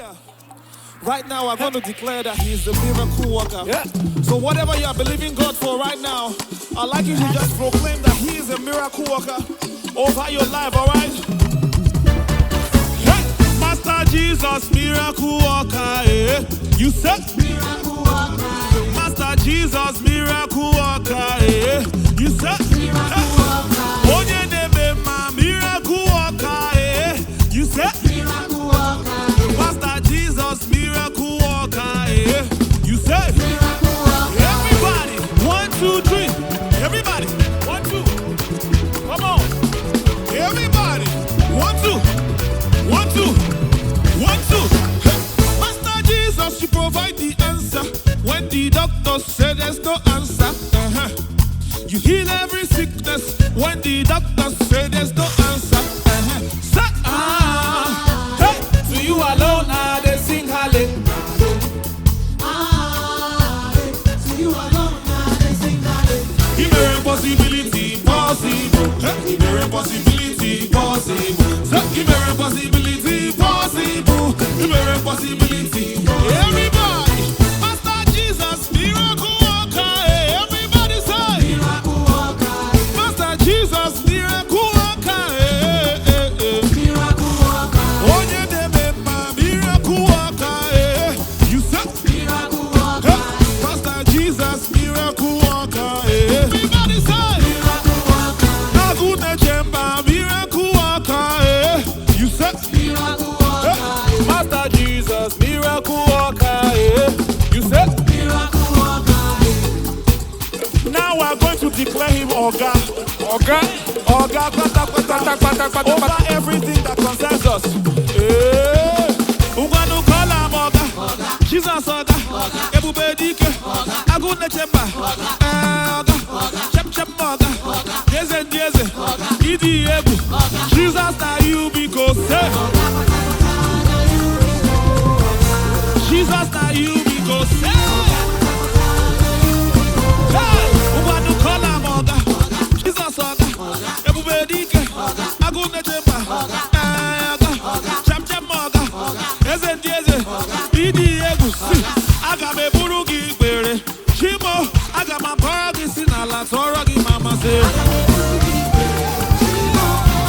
Hallelujah. Right now, I'm going to declare that He's the miracle worker. Yeah. So whatever you are believing God for right now, I'd like you to just proclaim that He is a miracle worker over your life, all right? Hey, Master Jesus, miracle worker, eh? You said? Miracle worker. Master Jesus, miracle worker, eh? You said? Miracle worker. Onye nebe ma miracle worker, eh? You said? Miracle worker. Master Jesus, miracle worker, eh? You said? Miracle worker. Everybody, 1, 2, 3. Everybody, 1, 2. Come on. Everybody, 1, 2. 1, 2. 1, 2. Hey. Master Jesus, you provide the answer when the doctor said there's no answer. You heal every sickness when the doctor said there's no answer. Hey, to you alone they sing hallelujah. To you alone they sing hallelujah. Give her impossibility possible. Give her impossibility possible. Give her impossibility possible. Give her impossibility. Everybody, Master Jesus, miracle worker. Everybody say miracle worker. Master Jesus, miracle worker. Miracle worker. Onye debe ma miracle worker. You said miracle worker. Master Jesus, miracle worker. Everybody say miracle worker. Nagune chemba miracle worker. You said miracle worker. Master Jesus, miracle worker. You said miracle worker. Now we're going to declare him Oga. Oga. Oga. Over everything that concerns us. Ungwanu kala Oga. Jesus Oga. Ebube dike. Agune chemba. Oga. Chep Oga. Dieze. Idi ebu. Jesus na you because say. Jesus na you because say. Hey, Ungwanu kala Oga. Jesus Oga. Ebube dike. Agune chemba. Oga. Chep Oga. Dieze. Idi ebu. Aga me burugi bere. Chimo. Aga ma paragi sinala torogi mama say.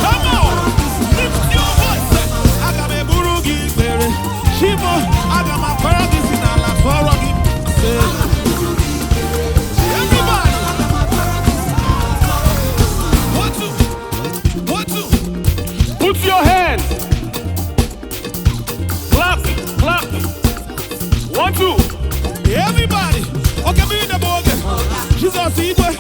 Come on, lift your voice. Aga me burugi bere. Chimo. Aga ma paragi sinala torogi say. Everybody. 1, 2. Put your hands. Clap. 1, 2. Everybody. Okay, be in the boga. Jesus Igwe.